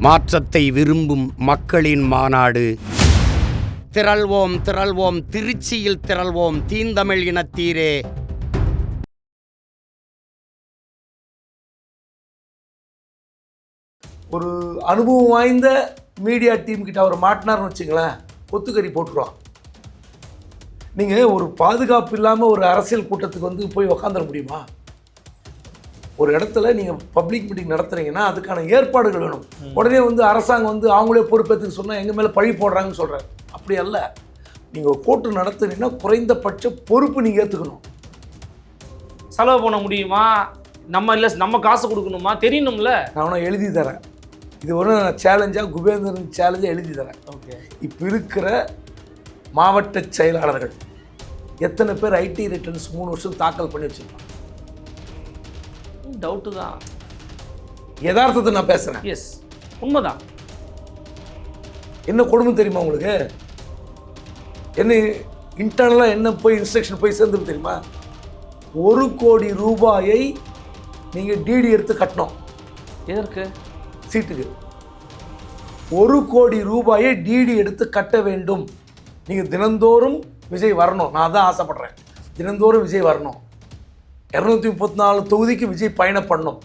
மாற்றத்தை விரும்பும் மக்களின் மாநாடு. திரள்வோம் திரள்வோம் திருச்சியில் திரள்வோம் தீந்தமிழ் இனத்தீரே. ஒரு அனுபவம் வாய்ந்த மீடியா டீம் கிட்ட அவர் மாட்டினார்னு வச்சுங்களேன், கொத்துக்கறி போட்டுருவான். நீங்கள் ஒரு பாதுகாப்பு இல்லாமல் ஒரு அரசியல் கூட்டத்துக்கு வந்து போய் உக்காந்துட முடியுமா? ஒரு இடத்துல நீங்கள் பப்ளிக் மீட்டிங் நடத்துகிறீங்கன்னா அதுக்கான ஏற்பாடுகள் வேணும். உடனே வந்து அரசாங்கம் வந்து அவங்களே பொறுப்பேற்றுக்கு சொன்னால் எங்கள் மேலே பழி போடுறாங்கன்னு சொல்கிறார். அப்படி அல்ல. நீங்கள் கூட்டம் நடத்துனீங்கன்னா குறைந்தபட்ச பொறுப்பு நீங்கள் ஏற்றுக்கணும். செலவு பண்ண முடியுமா? நம்ம இல்லை, நம்ம காசு கொடுக்கணுமா தெரியணும்ல. நான் எழுதி தரேன். இது ஒரு சேலஞ்சாக குபேந்திரன் சேலஞ்சாக எழுதி தரேன். ஓகே, இப்போ இருக்கிற மாவட்ட செயலாளர்கள் எத்தனை பேர் ஐடி ரிட்டர்ன்ஸ் 3 வருஷம் தாக்கல் பண்ணி வச்சுருக்காங்க? டவுட்டு தான். யதார்த்தத்தை நான் பேசுகிறேன். எஸ், உண்மைதான். என்ன கொடுமை தெரியுமா உங்களுக்கு? என்ன இன்டர்னலாக என்ன போய் இன்ஸ்ட்ரக்ஷன் போய் சேர்ந்துருக்கு தெரியுமா? 1 கோடி ரூபாயை நீங்கள் டிடி எடுத்து கட்டணும். எதற்கு? சீட்டுக்கு 1 கோடி ரூபாயை டிடி எடுத்து கட்ட வேண்டும். நீங்கள் தினந்தோறும் விஜய் வரணும். நான் தான் ஆசைப்படுறேன். தினந்தோறும் விஜய் வரணும். 234 தொகுதிக்கு விஜய் பயணப்படணும்.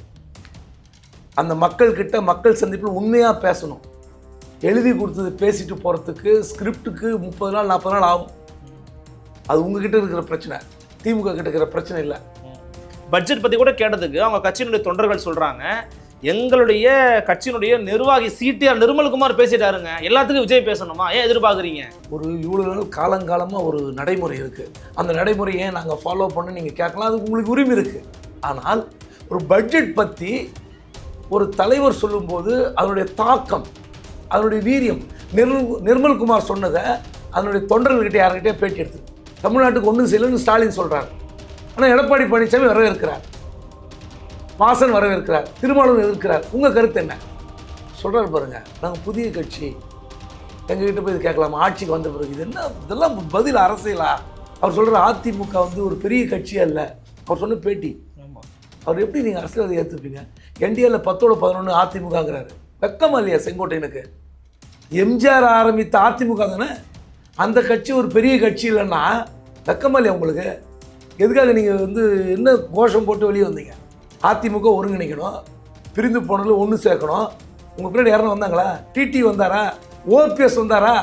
அந்த மக்கள்கிட்ட மக்கள் சந்திப்பில் உண்மையாக பேசணும். எழுதி கொடுத்தது பேசிட்டு போகிறதுக்கு ஸ்கிரிப்டுக்கு 30 நாள் 40 நாள் ஆகும். அது உங்ககிட்ட இருக்கிற பிரச்சனை, திமுக கிட்ட இருக்கிற பிரச்சனை இல்லை. பட்ஜெட் பற்றி கூட கேட்டதுக்கு அவங்க கட்சியினுடைய தொண்டர்கள் சொல்கிறாங்க, எங்களுடைய கட்சியினுடைய நிர்வாகி சிடிஆர் நிர்மல்குமார் பேசிட்டாருங்க, எல்லாத்துக்கும் விஜய் பேசணுமா? ஏன் எதிர்பார்க்குறீங்க? ஒரு இவ்வளோ நாள் காலங்காலமாக ஒரு நடைமுறை இருக்குது. அந்த நடைமுறையை ஏன் நாங்கள் ஃபாலோ பண்ண நீங்கள் கேட்கலாம், அது உங்களுக்கு உரிமை இருக்குது. ஆனால் ஒரு பட்ஜெட் பற்றி ஒரு தலைவர் சொல்லும்போது அதனுடைய தாக்கம், அதனுடைய வீரியம், நிர்மல்குமார் சொன்னதை அதனுடைய தொண்டர்கள்கிட்ட யார்கிட்டே பேட்டி எடுத்து தமிழ்நாட்டுக்கு ஒன்றும் செய்யலன்னு ஸ்டாலின் சொல்கிறார். ஆனால் எடப்பாடி பழனிசாமி வரவேற்கிறார், வாசன் வரவேற்கிறார், திருமாவளவன் எதிர்க்கிறார். உங்கள் கருத்து என்ன சொல்கிறார் பாருங்கள். நாங்கள் புதிய கட்சி, எங்ககிட்ட போய் இது கேட்கலாமா? ஆட்சிக்கு வந்த பிறகு இது என்ன, இதெல்லாம் பதில் அரசியலா? அவர் சொல்கிற அதிமுக வந்து ஒரு பெரிய கட்சியே இல்லை. அவர் சொன்ன பேட்டி. அவர் எப்படி நீங்கள் அரசியல் ஏற்றுப்பீங்க? என்டிஏல 10-11 அதிமுகங்கிறாரு. வெக்கமா இல்லையா செங்கோட்டையனுக்கு? எம்ஜிஆர் ஆரம்பித்த அதிமுக தானே அந்த கட்சி. ஒரு பெரிய கட்சி இல்லைன்னா வெக்கமா இல்லையா உங்களுக்கு? எதுக்காக நீங்கள் வந்து என்ன கோஷம் போட்டு வெளியே வந்தீங்க? அதிமுக ஒருங்கிணைக்கணும், பிரிந்து போனதில் ஒன்று சேர்க்கணும். உங்கள் பின்னாடி யாரும் வந்தாங்களா? டிடி வந்தாரா? ஓபிஎஸ் வந்தாரா?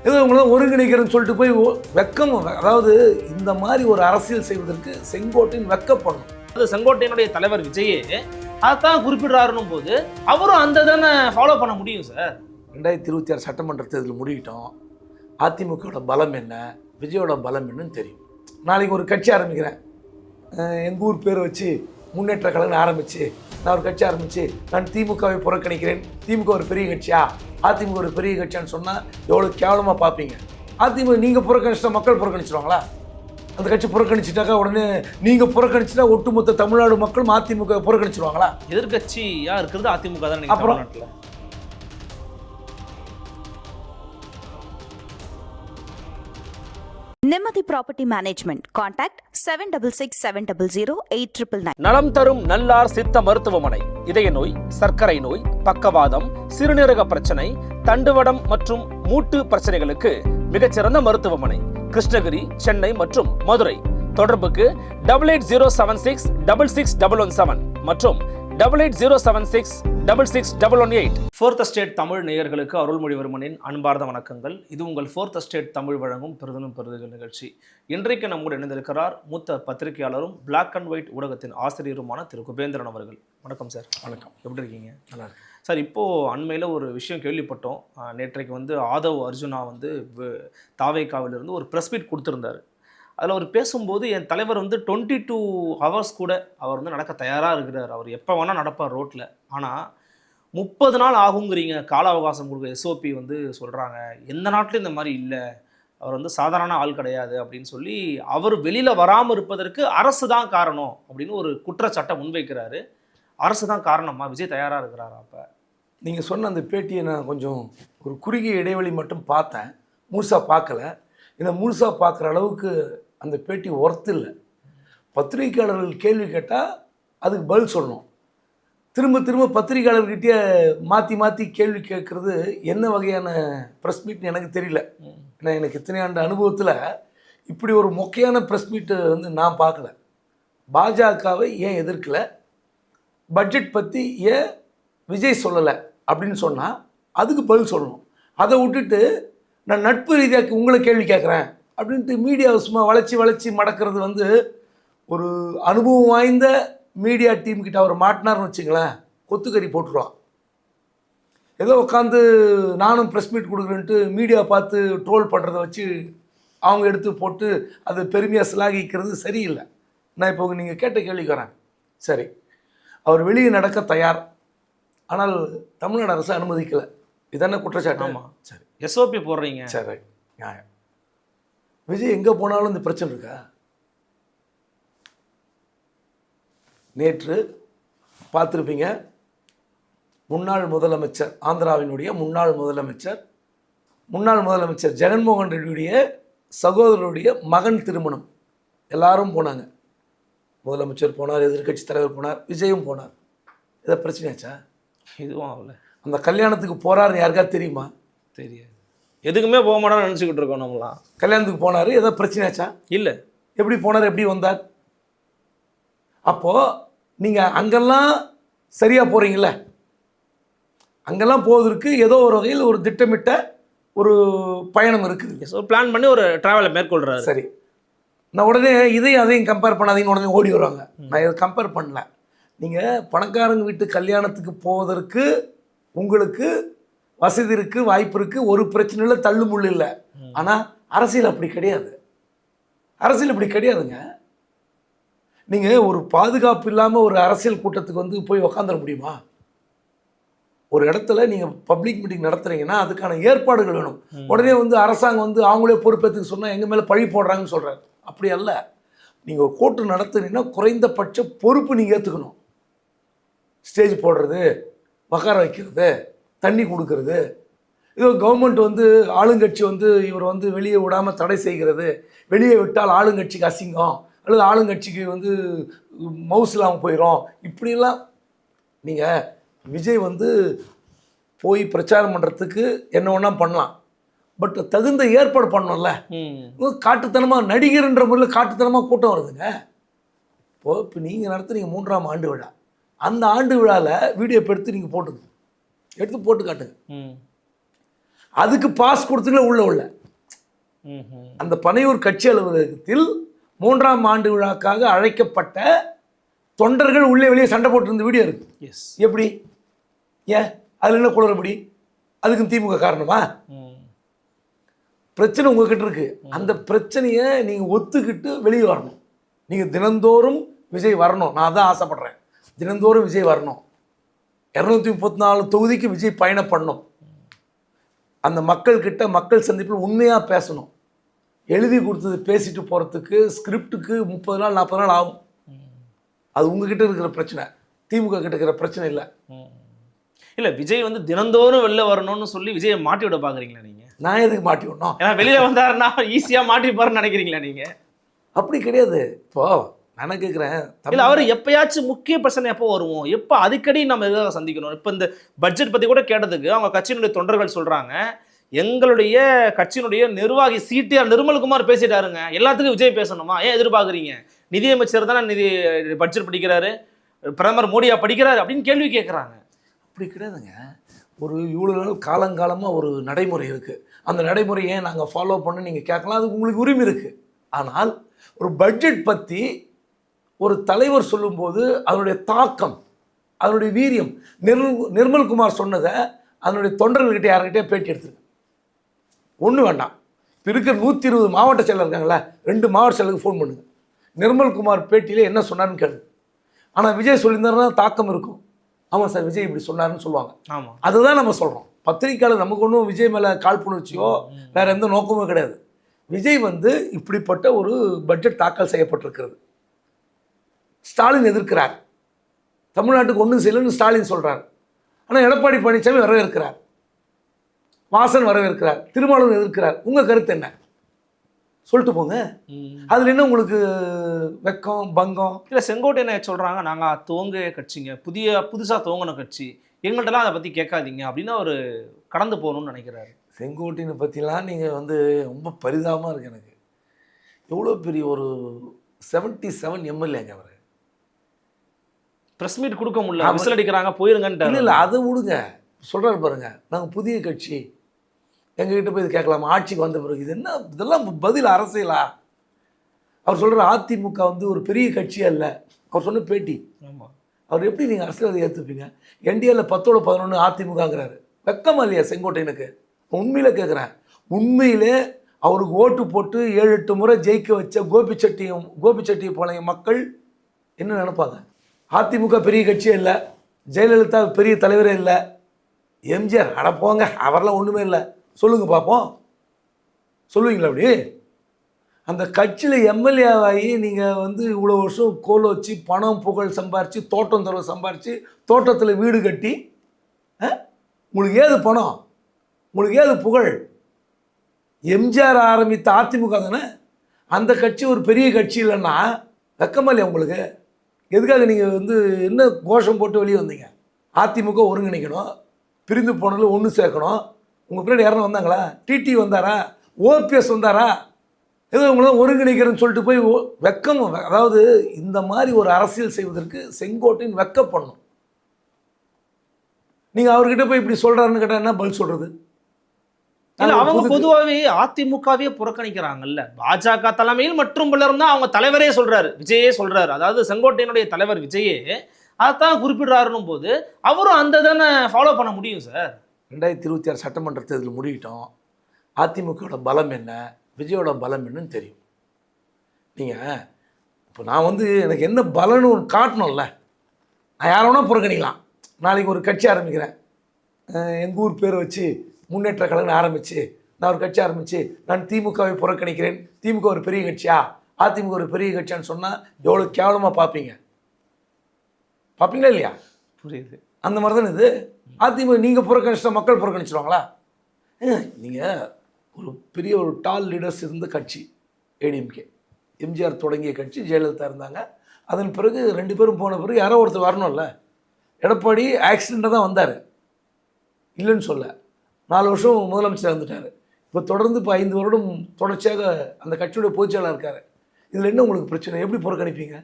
ஏதோ உங்களை ஒருங்கிணைக்கிறேன்னு சொல்லிட்டு போய் வெக்கம். அதாவது இந்த மாதிரி ஒரு அரசியல் செய்வதற்கு செங்கோட்டையன் வெக்கப்படணும். அது செங்கோட்டையனுடைய தலைவர் விஜயே அதான் குறிப்பிடுறாருன்னும் போது அவரும் அந்த தானே ஃபாலோ பண்ண முடியும் சார். 2026 சட்டமன்ற தேர்தல் முடிவிட்டோம். அதிமுகவோட பலம் என்ன, விஜயோட பலம் என்னன்னு தெரியும். நாளைக்கு ஒரு கட்சி ஆரம்பிக்கிறேன், எங்கள் ஊர் பேரை வச்சு முன்னேற்ற கழகம் ஆரம்பித்து நான் ஒரு கட்சி ஆரம்பித்து நான் திமுகவை புறக்கணிக்கிறேன், திமுக ஒரு பெரிய கட்சியா, அதிமுக ஒரு பெரிய கட்சியான்னு சொன்னால் எவ்வளோ கேவலமாக பார்ப்பீங்க. அதிமுக நீங்கள் புறக்கணிச்சிட்டா மக்கள் புறக்கணிச்சிடுவாங்களா? அந்த கட்சி புறக்கணிச்சிட்டாக்கா உடனே நீங்கள் புறக்கணிச்சிட்டா ஒட்டுமொத்த தமிழ்நாடு மக்களும் அதிமுக புறக்கணிச்சிடுவாங்களா? எதிர்கட்சியாக இருக்கிறது அதிமுக தான். அப்புறம் நிம்மதி ப்ராப்பர்ட்டி மேனேஜ்மெண்ட். கான்டாக்ட் 7667008999. நலம் தரும் நல்லார் சித்த மருத்துவமனை. இதய நோய், சர்க்கரை நோய், பக்கவாதம், சிறுநீரக பிரச்சனை, தண்டுவடம் மற்றும் மூட்டு பிரச்சனைகளுக்கு மிகச்சிறந்த மருத்துவமனை. கிருஷ்ணகிரி, சென்னை மற்றும் மதுரை. தொடர்புக்கு 8807666117 மற்றும் 8807666118. ஃபோர்த் ஸ்டேட் தமிழ் நேயர்களுக்கு அருள்மொழிவர்மனின் அன்பார்ந்த வணக்கங்கள். இது உங்கள் ஃபோர்த் ஸ்டேட் தமிழ் வழங்கும் பெருதனும் பெருதுகள் நிகழ்ச்சி. இன்றைக்கு நம்முடன் இணைந்திருக்கிறார் மூத்த பத்திரிகையாளரும் பிளாக் அண்ட் ஒயிட் ஊடகத்தின் ஆசிரியருமான திரு குபேந்திரன் அவர்கள். வணக்கம் சார். வணக்கம். எப்படி இருக்கீங்க? நல்லா இருக்கு சார். இப்போது அண்மையில் ஒரு விஷயம் கேள்விப்பட்டோம். நேற்றைக்கு வந்து ஆதவ் அர்ஜுனா வந்து தாவேகாவிலிருந்து ஒரு ப்ரெஸ் மீட் கொடுத்துருந்தாரு. அதில் அவர் பேசும்போது என் தலைவர் வந்து 22 ஹவர்ஸ் கூட அவர் வந்து நடக்க தயாராக இருக்கிறார், அவர் எப்போ வேணால் நடப்பார் ரோட்டில். ஆனால் 30 நாள் ஆகுங்கிறீங்க கால அவகாசம் கொடுக்க எஸ்ஓபி வந்து சொல்கிறாங்க. எந்த நாட்டிலும் இந்த மாதிரி இல்லை, அவர் வந்து சாதாரண ஆள் கிடையாது அப்படின்னு சொல்லி அவர் வெளியில் வராமல் இருப்பதற்கு அரசு தான் காரணம் அப்படின்னு ஒரு குற்றச்சாட்டை முன்வைக்கிறாரு. அரசு தான் காரணமா? விஜய் தயாராக இருக்கிறாரா? அப்போ நீங்கள் சொன்ன அந்த பேட்டியை நான் கொஞ்சம் ஒரு குறுகிய இடைவெளி மட்டும் பார்த்தேன், முழுசாக பார்க்கல. ஏன்னா முழுசாக பார்க்குற அளவுக்கு அந்த பேட்டி ஒர்த்து இல்லை. பத்திரிகையாளர்கள் கேள்வி கேட்டால் அதுக்கு பதில் சொல்லணும். திரும்ப திரும்ப பத்திரிகையாளர்கிட்டயே மாற்றி மாற்றி கேள்வி கேட்குறது என்ன வகையான ப்ரெஸ் மீட்னு எனக்கு தெரியல. ஏன்னா எனக்கு இத்தனை ஆண்டு அனுபவத்தில் இப்படி ஒரு மொக்கையான ப்ரெஸ் மீட்டு வந்து நான் பார்க்கல. பாஜகவை ஏன் எதிர்க்கலை, பட்ஜெட் பற்றி ஏன் விஜய் சொல்லலை அப்படின்னு சொன்னால் அதுக்கு பதில் சொல்லணும். அதை விட்டுட்டு நான் நட்பு ரீதியாக உங்களை கேள்வி கேட்குறேன் அப்படின்ட்டு மீடியாவை சும்மா வளைச்சி மடக்கிறது வந்து ஒரு அனுபவம் வாய்ந்த மீடியா டீம்கிட்ட அவர் மாட்டினார்னு வச்சுங்களேன், கொத்துக்கறி போட்டுருவான். ஏதோ உட்காந்து நானும் ப்ரெஸ் மீட் கொடுக்குறேன்ட்டு மீடியா பார்த்து ட்ரோல் பண்ணுறதை வச்சு அவங்க எடுத்து போட்டு அது பெருமையாக சிலாகிக்கிறது சரியில்லை. நான் இப்போ நீங்கள் கேட்ட கேள்விக்கு வரேன். சரி, அவர் வெளியே நடக்க தயார், ஆனால் தமிழ்நாடு அரசு அனுமதிக்கலை, இதானே குற்றச்சாட்டு? ஆமாம். சரி, எஸ்ஓபி போடுறீங்க. சரி, நியாயம். விஜய் எங்கே போனாலும் இந்த பிரச்சனை இருக்கா? நேற்று பார்த்துருப்பீங்க, முன்னாள் முதலமைச்சர், ஆந்திராவினுடைய முன்னாள் முதலமைச்சர் ஜெகன்மோகன் ரெட்டியுடைய சகோதரருடைய மகன் திருமணம். எல்லாரும் போனாங்க. முதலமைச்சர் போனார், எதிர்க்கட்சி தலைவர் போனார், விஜயும் போனார். இதை பிரச்சனையாச்சா? இதுவும் ஆகல. அந்த கல்யாணத்துக்கு போகிறாருன்னு யாருக்கா தெரியுமா? தெரியாது. எதுக்குமே போக மாட்டான்னு நினச்சிக்கிட்டு இருக்கோம் நம்மளாம். கல்யாணத்துக்கு போனார், ஏதோ பிரச்சனையாச்சா? இல்லை. எப்படி போனார், எப்படி வந்தார்? அப்போது நீங்கள் அங்கெல்லாம் சரியாக போகிறீங்கள, அங்கெல்லாம் போவதற்கு ஏதோ ஒரு வகையில் ஒரு திட்டமிட்ட ஒரு பயணம் இருக்குது. ஸோ பிளான் பண்ணி ஒரு ட்ராவலை மேற்கொள்கிறாரு. சரி, நான் உடனே இதையும் அதையும் கம்பேர் பண்ணாதீங்க உடனே ஓடி வருவாங்க. நான் இதை கம்பேர் பண்ணல. நீங்கள் பணக்காரங்க வீட்டு கல்யாணத்துக்கு போவதற்கு உங்களுக்கு வசதி இருக்குது, வாய்ப்பு இருக்குது, ஒரு பிரச்சனை இல்லை, தள்ளுமுள்ளு இல்லை. ஆனால் அரசியல் அப்படி கிடையாது. அரசியல் இப்படி கிடையாதுங்க. நீங்கள் ஒரு பாதுகாப்பு இல்லாமல் ஒரு அரசியல் கூட்டத்துக்கு வந்து போய் உக்காந்துட முடியுமா? ஒரு இடத்துல நீங்கள் பப்ளிக் மீட்டிங் நடத்துகிறீங்கன்னா அதுக்கான ஏற்பாடுகள் வேணும். உடனே வந்து அரசாங்கம் வந்து அவங்களே பொறுப்பேற்றுக்கு சொன்னால் எங்கள் மேலே பழி போடுறாங்கன்னு சொல்கிறாரு. அப்படி அல்ல. நீங்கள் ஒரு கூட்டம் நடத்துனீங்கன்னா குறைந்தபட்ச பொறுப்பு நீங்கள் ஏற்றுக்கணும். ஸ்டேஜ் போடுறது, உட்கார வைக்கிறது, தண்ணி கொடுக்கறது, இது கவர்மெண்ட் வந்து ஆளுங்கட்சி வந்து இவர் வந்து வெளியே விடாமல் தடை செய்கிறது, வெளியே விட்டால் ஆளுங்கட்சிக்கு அசிங்கம் அல்லது ஆளுங்கட்சிக்கு வந்து மவுஸ் இல்லாமல் போயிடும், இப்படிலாம். நீங்கள் விஜய் வந்து போய் பிரச்சாரம் பண்ணுறதுக்கு என்ன ஒன்றா பண்ணலாம், பட் தகுந்த ஏற்பாடு பண்ணோம்ல. காட்டுத்தனமாக நடிகர்ன்ற முறையில் காட்டுத்தனமாக கூட்டம் வருதுங்க. இப்போ நீங்கள் நடத்துறீங்க 3ஆம் ஆண்டு விழா, அந்த ஆண்டு விழாவில் வீடியோ எடுத்து நீங்கள் எடுத்து போட்டு காட்டுங்க. அதுக்கு பாஸ் கொடுத்துங்களே உள்ள அந்த பனையூர் கட்சி அலுவலகத்தில் 3ஆம் ஆண்டு விழாக்காக அழைக்கப்பட்ட தொண்டர்கள் உள்ளே வெளியே சண்டை போட்டு வீடியோ இருக்கு. எப்படி? ஏன் அதில் என்ன குளறுபடி? அதுக்கும் திமுக காரணமா? பிரச்சனை உங்ககிட்ட இருக்கு. அந்த பிரச்சனையை நீங்கள் ஒத்துக்கிட்டு வெளியே வரணும். நீங்கள் தினந்தோறும் விஜய் வரணும். நான் தான் ஆசைப்படுறேன், தினந்தோறும் விஜய் வரணும். 234 தொகுதிக்கு விஜய் பயணம் பண்ணணும். அந்த மக்கள்கிட்ட மக்கள் சந்திப்பில் உண்மையாக பேசணும். எழுதி கொடுத்தது பேசிட்டு போகிறதுக்கு ஸ்கிரிப்டுக்கு 30 நாள் 40 நாள் ஆகும். அது உங்ககிட்ட இருக்கிற பிரச்சனை, திமுக கிட்ட இருக்கிற பிரச்சனை இல்லை. இல்லை, விஜய் வந்து தினந்தோறும் வெளில வரணும்னு சொல்லி விஜயை மாட்டி விட பார்க்குறீங்களா நீங்கள்? நான் எதுக்கு மாட்டி விடணும்? ஏன்னா வெளியில் வந்தாருன்னா ஈஸியாக மாட்டிப்பாருன்னு நினைக்கிறீங்களா நீங்கள்? அப்படி கிடையாது. இப்போது நான் கேட்குறேன், இல்லை அவர் எப்பயாச்சும் முக்கிய பிரச்சனை எப்போ வருவோம், எப்போ அடிக்கடி நம்ம எதாவது சந்திக்கணும். இப்போ இந்த பட்ஜெட் பற்றி கூட கேட்டதுக்கு அவங்க கட்சியினுடைய தொண்டர்கள் சொல்கிறாங்க, எங்களுடைய கட்சியினுடைய நிர்வாகி சிடிஆர் நிர்மல்குமார் பேசிட்டாருங்க, எல்லாத்துக்கும் விஜய் பேசணுமா? ஏன் எதிர்பார்க்குறீங்க? நிதியமைச்சர் தானே பட்ஜெட் படிக்கிறாரு, பிரதமர் மோடியா படிக்கிறாரு அப்படின்னு கேள்வி கேட்குறாங்க. அப்படி கிடையாதுங்க. ஒரு இவ்வளோ நாள் காலங்காலமாக ஒரு நடைமுறை இருக்குது. அந்த நடைமுறையை நாங்கள் ஃபாலோ பண்ண நீங்கள் கேட்கலாம், அதுக்கு உங்களுக்கு உரிமை இருக்குது. ஆனால் ஒரு பட்ஜெட் பற்றி ஒரு தலைவர் சொல்லும்போது அதனுடைய தாக்கம், அதனுடைய வீரியம், நிர்மல்குமார் சொன்னதை அதனுடைய தொண்டர்கள்கிட்ட யார்கிட்டே பேட்டி எடுத்துருங்க. ஒன்றும் வேண்டாம். இப்போ இருக்கிற 120 மாவட்ட செயலர் இருக்காங்களா, 2 மாவட்ட செயலருக்கு ஃபோன் பண்ணுங்கள். நிர்மல்குமார் பேட்டியில் என்ன சொன்னார்னு கேளுங்க. ஆனால் விஜய் சொல்லியிருந்தாருன்னா தாக்கம் இருக்கும். ஆமாம் சார், விஜய் இப்படி சொன்னாருன்னு சொல்லுவாங்க. ஆமாம், அதுதான் நம்ம சொல்கிறோம். பத்திரிக்கையாளர் நமக்கு ஒன்றும் விஜய் மேலே காழ்ப்புணர்ச்சியோ வேறு எந்த நோக்கமும் கிடையாது. விஜய் வந்து இப்படிப்பட்ட ஒரு பட்ஜெட் தாக்கல் செய்யப்பட்டிருக்கிறது. ஸ்டாலின் எதிர்க்கிறார், தமிழ்நாட்டுக்கு ஒன்றும் செய்யலன்னு ஸ்டாலின் சொல்கிறார். ஆனால் எடப்பாடி பழனிசாமி வரவேற்கிறார், வாசன் வரவேற்கிறார், திருமாவளவன் எதிர்க்கிறார். உங்கள் கருத்து என்ன? சொல்லிட்டு போங்க. அதில் என்ன உங்களுக்கு வெக்கம் பங்கம்? இல்லை, செங்கோட்டையனை சொல்கிறாங்க, நாங்கள் துவங்க கட்சிங்க, புதுசாக துவங்கின கட்சி, எங்கள்கிட்டலாம் அதை பற்றி கேட்காதீங்க அப்படின்னு அவர் கடந்து போகணும்னு நினைக்கிறாரு. செங்கோட்டையனை பற்றிலாம் நீங்கள் வந்து ரொம்ப பரிதாபமாக இருக்குது எனக்கு. எவ்வளோ பெரிய ஒரு 77 எம்எல்ஏங்க அவர். ப்ரெஸ் மீட் கொடுக்க முடியல, விசில் அடிக்கிறாங்க, போயிருங்கன்ட்டு. இல்லை அதை விடுங்க, சொல்கிறாரு பாருங்க, நாங்கள் புதிய கட்சி, எங்ககிட்ட போய் இது கேட்கலாமா ஆட்சிக்கு வந்த பிறகு? இது என்ன, இதெல்லாம் பதில் அரசியலா? அவர் சொல்கிற அதிமுக வந்து ஒரு பெரிய கட்சியே இல்லை, அவர் சொன்ன பேட்டி. ஆமாம், அவர் எப்படி நீங்கள் அரசியல் ஏற்றுப்பீங்க? என்டிஏல 10-11 அதிமுகங்கிறாரு. வெக்கமா இல்லையா செங்கோட்டையனுக்கு? உண்மையிலே கேட்குறேன், உண்மையிலே அவருக்கு ஓட்டு போட்டு 7-8 முறை ஜெயிக்க வச்ச கோபிச்செட்டியை போல மக்கள் என்ன நினைப்பாங்க? அதிமுக பெரிய கட்சியே இல்லை, ஜெயலலிதா பெரிய தலைவரே இல்லை, எம்ஜிஆர் அடப்போங்க அவரெல்லாம் ஒன்றுமே இல்லை, சொல்லுங்க பார்ப்போம், சொல்லுவீங்களா அப்படி? அந்த கட்சியில் எம்எல்ஏ ஆகி நீங்கள் வந்து இவ்வளோ வருஷம் கோல் வச்சு பணம் புகழ் சம்பாரித்து தோட்டம் தரவு சம்பாரித்து தோட்டத்தில் வீடு கட்டி, உங்களுக்கு ஏது பணம், உங்களுக்கு ஏது புகழ்? எம்ஜிஆர் ஆரம்பித்த அதிமுக தானே அந்த கட்சி, ஒரு பெரிய கட்சி இல்லைன்னா வெக்கமா இல்லையா உங்களுக்கு? எதுக்காக நீங்கள் வந்து என்ன கோஷம் போட்டு வெளியே வந்தீங்க? அதிமுக ஒருங்கிணைக்கணும், பிரிந்து போனதில் ஒன்று சேர்க்கணும். உங்கள் பின்னாடி யாரும் வந்தாங்களா? டிடி வந்தாரா? ஓபிஎஸ் வந்தாரா? ஏதோ உங்களாம் ஒருங்கிணைக்கிறேன்னு சொல்லிட்டு போய் வெக்கம். அதாவது இந்த மாதிரி ஒரு அரசியல் செய்வதற்கு செங்கோட்டையன் வெக்கப்படணும். நீங்கள் அவர்கிட்ட போய் இப்படி சொல்கிறாருன்னு கேட்டால் என்ன பதில் சொல்கிறது? அவங்க பொதுவாகவே அதிமுகவே புறக்கணிக்கிறாங்கல்ல. பாஜக தலைமையில் மற்றும் பலரும் தான் அவங்க தலைவரே சொல்றாரு, விஜயே சொல்றாரு. அதாவது செங்கோட்டையனுடைய தலைவர் விஜயே அதான் குறிப்பிடுறாருன்னும் போது அவரும் அந்த தானே ஃபாலோ பண்ண முடியும் சார். 2026 சட்டமன்ற தேர்தல் முடிவிட்டோம். அதிமுகவோட பலம் என்ன, விஜயோட பலம் என்னன்னு தெரியும். நீங்கள் இப்போ நான் வந்து எனக்கு என்ன பலன்னு ஒன்று காட்டணும்ல. நான் யாரோனா புறக்கணிக்கலாம். நாளைக்கு ஒரு கட்சி ஆரம்பிக்கிறேன், எங்கள் ஊர் பேரை வச்சு முன்னேற்ற கழகம் ஆரம்பித்து நான் ஒரு கட்சி ஆரம்பித்து நான் திமுகவை புறக்கணிக்கிறேன், திமுக ஒரு பெரிய கட்சியா அதிமுக ஒரு பெரிய கட்சியான்னு சொன்னால் எவ்வளோ கேவலமாக பார்ப்பீங்களா இல்லையா? புரியுது. அந்த மாதிரி தானே இது. அதிமுக நீங்கள் புறக்கணிச்சிட்டா மக்கள் புறக்கணிச்சிடுவாங்களா? நீங்கள் ஒரு பெரிய ஒரு டால் லீடர்ஸ் இருந்த கட்சி ஏடிஎம்கே, எம்ஜிஆர் தொடங்கிய கட்சி, ஜெயலலிதா இருந்தாங்க. அதன் பிறகு 2 பேரும் போன பிறகு யாரோ ஒருத்தர் வரணும்ல. எடப்பாடி ஆக்சிடெண்ட்டாக தான் வந்தார், இல்லைன்னு சொல்ல. 4 வருஷம் முதலமைச்சர் வந்துட்டார். இப்போ தொடர்ந்து இப்போ 5 வருடம் தொடர்ச்சியாக அந்த கட்சியுடைய பொதுச்செயலாளர் இருக்கார். இதில் என்ன உங்களுக்கு பிரச்சனை? எப்படி புறக்கணிப்பீங்க?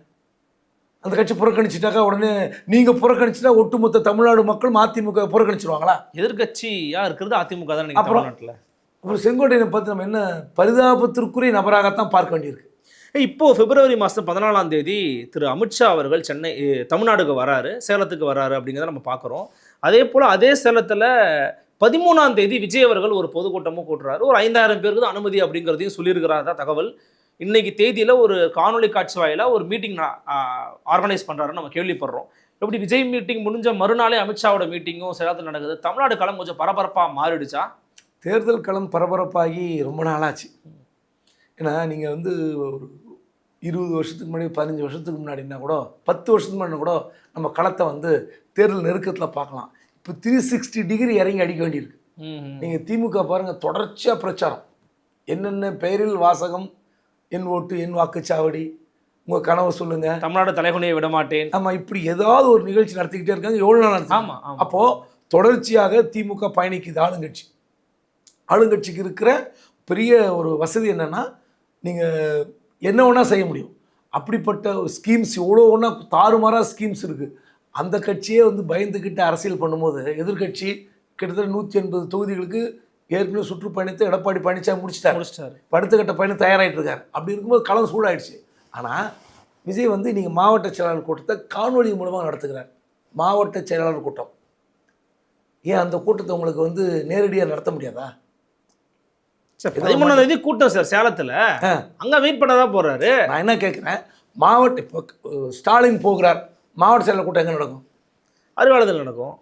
அந்த கட்சி புறக்கணிச்சிட்டாக்கா உடனே நீங்கள் புறக்கணிச்சிட்டா ஒட்டுமொத்த தமிழ்நாடு மக்கள் அதிமுக புறக்கணிச்சிருவாங்களா? எதிர்கட்சியாக இருக்கிறது அதிமுக தான். அப்புறம் செங்கோட்டையனை பார்த்து நம்ம என்ன பரிதாபத்திற்குரிய நபராகத்தான் பார்க்க வேண்டியிருக்கு. இப்போது பிப்ரவரி மாதம் 14ஆம் தேதி திரு அமித்ஷா அவர்கள் தமிழ்நாடுக்கு வராரு, சேலத்துக்கு வராரு அப்படிங்கிறத நம்ம பார்க்குறோம். அதே போல் அதே சேலத்தில் 13ஆம் தேதி விஜய் அவர்கள் ஒரு பொதுக்கூட்டமும் கூட்டுறாரு. ஒரு 5000 பேருக்கு தான் அனுமதி அப்படிங்கிறதையும் சொல்லியிருக்கிறாரா தகவல். இன்னைக்கு தேதியில் ஒரு காணொலி காட்சி வாயிலாக ஒரு மீட்டிங் ஆர்கனைஸ் பண்ணுறாருன்னு நம்ம கேள்விப்படுறோம். எப்படி விஜய் மீட்டிங் முடிஞ்ச மறுநாளே அமித்ஷாவோட மீட்டிங்கும் சேலத்தில் நடக்குது. தமிழ்நாடு களம் கொஞ்சம் பரபரப்பாக மாறிடுச்சா? தேர்தல் களம் பரபரப்பாகி ரொம்ப நாளாச்சு. ஏன்னா நீங்கள் வந்து ஒரு 20 வருஷத்துக்கு முன்னாடி, 15 வருஷத்துக்கு முன்னாடினா கூட, 10 வருஷத்துக்கு முன்னாடி கூட நம்ம களத்தை வந்து தேர்தல் நெருக்கத்தில் பார்க்கலாம். இப்போ 360 டிகிரி இறங்கி அடிக்க வேண்டியிருக்கு. நீங்கள் திமுக பாருங்கள், தொடர்ச்சியாக பிரச்சாரம், என்னென்ன பெயரில் வாசகம், என் ஓட்டு என் வாக்குச்சாவடி, உங்கள் கனவை சொல்லுங்கள், தமிழ்நாடு தலைகுனியை விட மாட்டேன், ஆமாம், இப்படி ஏதாவது ஒரு நிகழ்ச்சி நடத்திக்கிட்டே இருக்காங்க. எவ்வளோ நாள் நடத்தி? ஆமாம். அப்போது தொடர்ச்சியாக திமுக பயணிக்குது. ஆளுங்கட்சிக்கு இருக்கிற பெரிய ஒரு வசதி என்னென்னா, நீங்கள் என்ன வேணா செய்ய முடியும். அப்படிப்பட்ட ஸ்கீம்ஸ் எவ்வளோ ஒன்றா தாறுமாறாக ஸ்கீம்ஸ் இருக்குது. அந்த கட்சியே வந்து பயந்துக்கிட்டு அரசியல் பண்ணும்போது, எதிர்கட்சி கிட்டத்தட்ட 180 தொகுதிகளுக்கு ஏற்கனவே சுற்றுப்பயணத்தை எடப்பாடி பழனிசாமி முடிச்சிட்டாரு. அடுத்த கட்ட பயணம் தயாராகிட்டு இருக்காரு. அப்படி இருக்கும்போது களம் சூடாயிடுச்சு. ஆனால் விஜய் வந்து நீங்கள் மாவட்ட செயலாளர் கூட்டத்தை காணொலி மூலமாக நடத்துகிறார். மாவட்ட செயலாளர் கூட்டம். ஏன் அந்த கூட்டத்தை உங்களுக்கு வந்து நேரடியாக நடத்த முடியாதா? 13ஆம் தேதி கூட்டம் சார் சேலத்தில், அங்கே வெயிட் பண்ண தான் போகிறாரு. நான் என்ன கேட்குறேன், மாவட்ட இப்போ ஸ்டாலின் போகிறார், மாவட்ட செயலாளர் கூட்டம் எங்கே நடக்கும்? அறிவாலயத்தில் நடக்கும்.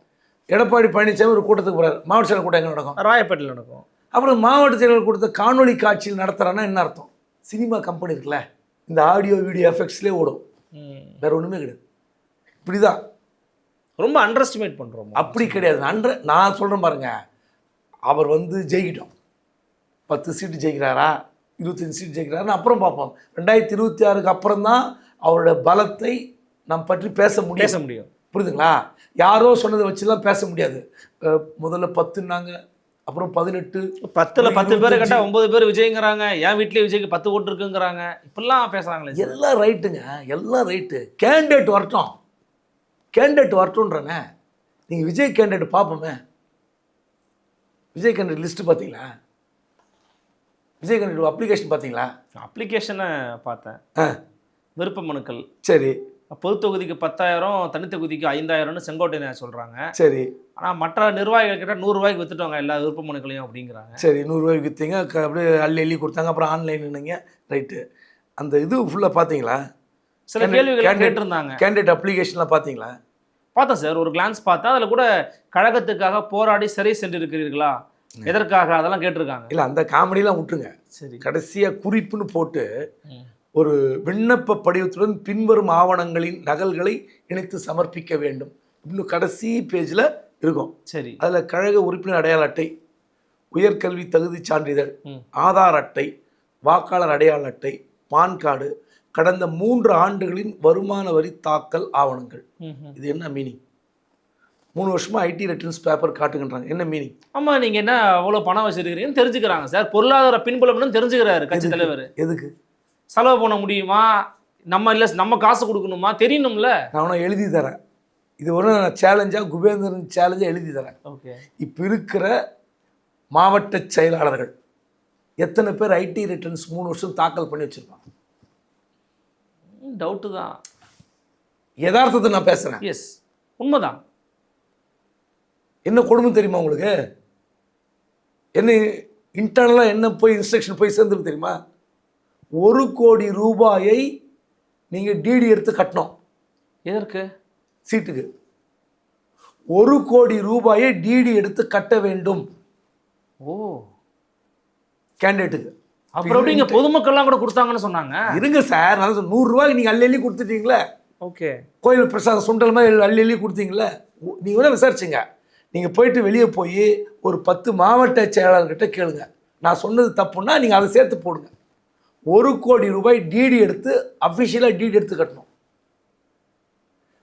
எடப்பாடி பழனிசாமி ஒரு கூட்டத்துக்கு போகிறார், மாவட்ட செயலாளர் கூட்டம் எங்கே நடக்கும்? ராயப்பேட்டையில் நடக்கும். அப்புறம் மாவட்ட செயலாளர் கூட்டத்தை காணொலி காட்சியில் நடத்துகிறான்னா என்ன அர்த்தம்? சினிமா கம்பெனி இருக்குல்ல, இந்த ஆடியோ வீடியோ எஃபெக்ட்ஸ்லேயே ஓடும், வேற ஒன்றுமே கிடையாது. இப்படி தான் ரொம்ப அண்டர் எஸ்டிமேட் பண்ணுறோம். அப்படி கிடையாது. நான் சொல்கிறேன் பாருங்க, அவர் வந்து ஜெயிக்கிட்டோம், 10 சீட்டு ஜெயிக்கிறாரா, 25 சீட் ஜெயிக்கிறாருன்னு அப்புறம் பார்ப்போம். 2026க்கு அப்புறம் தான் அவரோட பலத்தை நாம் பற்றி பேச முடியும். புரியுதுங்களா? யாரோ சொன்னதை வச்சுலாம் பேச முடியாது. முதல்ல 10ன்னாங்க, அப்புறம் 18, 10ல் 10 பேர் கேட்டால் 9 பேர் விஜய்ங்கிறாங்க. என் வீட்லேயே விஜய்க்கு 10 ஓட்டு இருக்குங்கிறாங்க. இப்படிலாம் பேசுகிறாங்களே. எல்லாம் ரைட்டுங்க, எல்லாம் ரைட்டு. கேண்டிடேட் வரட்டும்ன்றனே. நீங்கள் விஜய் கேண்டிடேட் பார்ப்போமே. விஜய் கேண்டிடேட் லிஸ்ட்டு பார்த்தீங்களா? விஜய் கேண்டிடேட் அப்ளிகேஷன் பார்த்தீங்களா? அப்ளிகேஷனை பார்த்தேன். விருப்ப மனுக்கள். சரி. பொது தொகுதிக்கு 10,000, தனி தொகுதிக்கு 5,000ன்னு செங்கோட்டையன் சொல்கிறாங்க. சரி. ஆனால் மற்ற நிர்வாகிகள் கிட்ட 100 ரூபாய்க்கு வித்துட்டாங்க எல்லா விருப்ப மனுக்களையும் அப்படிங்கிறாங்க. சரி, 100 ரூபாய்க்கு விற்றீங்க, அப்படியே அள்ளி கொடுத்தாங்க, அப்புறம் ஆன்லைன்னுங்க. ரைட்டு. அந்த இது ஃபுல்லாக பார்த்தீங்களா? சில கேள்விகள் கேட்டிருந்தாங்க. கேண்டிடேட் அப்ளிகேஷன்லாம் பார்த்தீங்களா? பார்த்தேன் சார், ஒரு கிளான்ஸ் பார்த்தேன். அதில் கூட கழகத்துக்காக போராடி சிறை சென்றிருக்கிறீர்களா, எதற்காக, அதெல்லாம் கேட்டிருக்காங்க. இல்லை, அந்த காமெடியெலாம் விட்டுருங்க. சரி. கடைசியாக குறிப்புன்னு போட்டு ஒரு விண்ணப்ப படிவத்துடன் பின்வரும் ஆவணங்களின் நகல்களை இணைத்து சமர்ப்பிக்க வேண்டும். இன்னும் கடைசி பேஜில் இருக்கும். சரி. அதில் கழக உறுப்பினர் அடையாள அட்டை, உயர்கல்வி தகுதி சான்றிதழ், ஆதார் அட்டை, வாக்காளர் அடையாள அட்டை, பான் கார்டு, கடந்த 3 ஆண்டுகளின் வருமான வரி தாக்கல் ஆவணங்கள். இது என்ன மீனிங்? 3 வருஷமா ஐடி ரிட்டர்ன்ஸ் பேப்பர் காட்டுங்கன்றாங்க. என்ன மீனிங்? ஆமாம், நீங்கள் என்ன அவ்வளோ பணம் வச்சிருக்கிறீங்கன்னு தெரிஞ்சுக்கிறாங்க சார். பொருளாதார பின்புலம்னு தெரிஞ்சுக்கிறாரு கட்சி தலைவர். எதுக்கு செலவு பண்ண முடியுமா, நம்ம காசு கொடுக்கணுமா தெரியணும்ல. நான் எழுதி தரேன். இது ஒரு சேலஞ்சாக, குபேந்திரன் சேலஞ்சாக எழுதி தரேன். ஓகே. இப்போ இருக்கிற மாவட்ட செயலாளர்கள் எத்தனை பேர் ஐடி ரிட்டர்ன்ஸ் 3 வருஷம் தாக்கல் பண்ணி வச்சுருப்பாங்க? டவுட்டு தான். யதார்த்தத்தை நான் பேசுகிறேன். எஸ், உண்மைதான். என்ன கொடுமை தெரியுமா உங்களுக்கு? என்ன இன்டர்னலாக என்ன போய் இன்ஸ்ட்ரக்ஷன் போய் சேர்ந்துருக்கு தெரியுமா? 1 கோடி ரூபாயை நீங்கள் டிடி எடுத்து கட்டணும். எதற்கு? சீட்டுக்கு 1 கோடி ரூபாயை டிடி எடுத்து கட்ட வேண்டும். ஓ, கேண்டிடேட்டுக்கு. அப்புறம் எப்படி இங்கே பொதுமக்கள்லாம் கூட கொடுத்தாங்கன்னு சொன்னாங்க. இருங்க சார், நான் 100 ரூபாய்க்கு நீங்கள் அள்ளி கொடுத்துட்டீங்களே. ஓகே. கோயில் பிரசாதம் சுண்டல் மாதிரி அள்ளி கொடுத்தீங்களே. நீங்கள் வேணால் விசாரிச்சுங்க. நீங்கள் போயிட்டு வெளியே போய் ஒரு 10 மாவட்ட செயலாளர்கிட்ட கேளுங்க. நான் சொன்னது தப்புன்னா நீங்கள் அதை சேர்த்து போடுங்க. 1 கோடி ரூபாய் டிடி எடுத்து அஃபிஷியலாக டிடி எடுத்து கட்டணும்.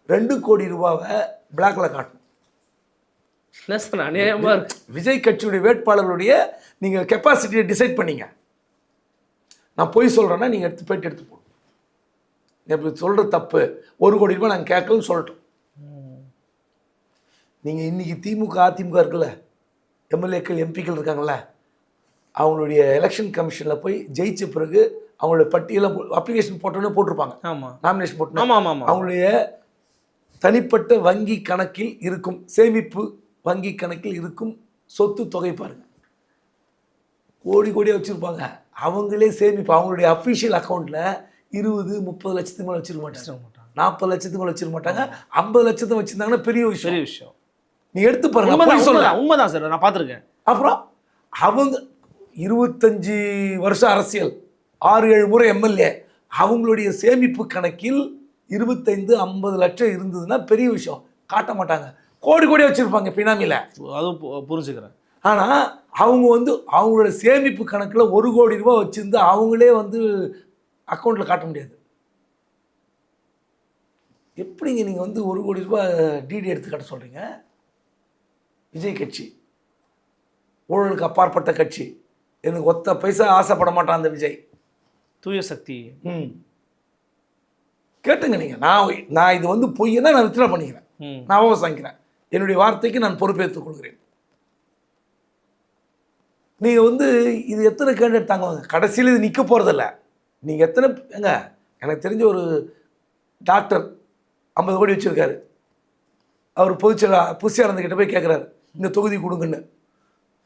2 கோடி ரூபாவை பிளாக்ல காட்டணும். அநியாயமாக இருக்கு. விஜய் கட்சியுடைய வேட்பாளர்களுடைய நீங்கள் கெப்பாசிட்டியை டிசைட் பண்ணீங்க. நான் பொய் சொல்கிறேன்னா நீங்கள் போயிட்டு எடுத்து போடணும். இப்படி சொல்கிற தப்பு. 1 கோடி ரூபாய் நாங்கள் கேட்கலன்னு சொல்லட்டும். நீங்கள் இன்றைக்கி திமுக அதிமுக இருக்குல்ல, எம்எல்ஏக்கள் எம்பிக்கள் இருக்காங்கள்ல, அவங்களுடைய எலெக்ஷன் கமிஷனில் போய் ஜெயிச்ச பிறகு அவங்களுடைய பட்டியலாம் அப்ளிகேஷன் போட்டோன்னே போட்டிருப்பாங்க. ஆமாம், நாமினேஷன் போட்டு. ஆமாம். அவங்களுடைய தனிப்பட்ட வங்கி கணக்கில் இருக்கும், சேமிப்பு வங்கி கணக்கில் இருக்கும் சொத்து தொகை பாருங்கள். கோடியாக வச்சுருப்பாங்க. அவங்களே சேமிப்பு அவங்களுடைய அஃபிஷியல் அக்கௌண்ட்டில் 20-30 லட்சத்துக்கு மேலே வச்சுருக்க மாட்டாங்க. 40 லட்சத்துக்கு மேலே வச்சுருக்க மாட்டாங்க. 50 லட்சத்தை வச்சுருந்தாங்கன்னா பெரிய விஷயம். நீ எடுத்து பாருங்க. உண்மைதான் சார், நான் பார்த்துருக்கேன். அப்புறம் அவங்க 25 வருஷம் அரசியல், 6-7 முறை எம்எல்ஏ, அவங்களுடைய சேமிப்பு கணக்கில் 25-50 லட்சம் இருந்ததுன்னா பெரிய விஷயம். காட்ட மாட்டாங்க. கோடியாக வச்சுருப்பாங்க பினாமியில். அதுவும் புரிஞ்சுக்கிறேன். ஆனால் அவங்க அவங்களோட சேமிப்பு கணக்கில் 1 கோடி ரூபாய் வச்சுருந்து அவங்களே அக்கௌண்ட்டில் காட்ட முடியாது. எப்படிங்க நீங்கள் 1 கோடி ரூபாய் டிடி எடுத்து காட்ட சொல்கிறீங்க? விஜய் கட்சி ஊழலுக்கு அப்பாற்பட்ட கட்சி. எனக்கு ஒத்த பைசா ஆசைப்பட மாட்டான் அந்த விஜய். தூய சக்தி. கேட்டுங்க நீங்கள். நான் இது பொய்யன்னா நான் வித்ட்ரா பண்ணிக்கிறேன். நான் வாங்கிக்கிறேன். என்னுடைய வார்த்தைக்கு நான் பொறுப்பேற்றுக் கொள்கிறேன். நீங்கள் இது எத்தனை கேண்டிடேட் தாங்குவாங்க? கடைசியில் இது நிற்க போகிறதில்ல. நீங்கள் எத்தனை எனக்கு தெரிஞ்ச ஒரு டாக்டர் 50 கோடி வச்சுருக்காரு. அவர் புதுச்சேரந்துக்கிட்ட போய் கேட்குறாரு, இந்த தொகுதி கொடுங்கன்னு.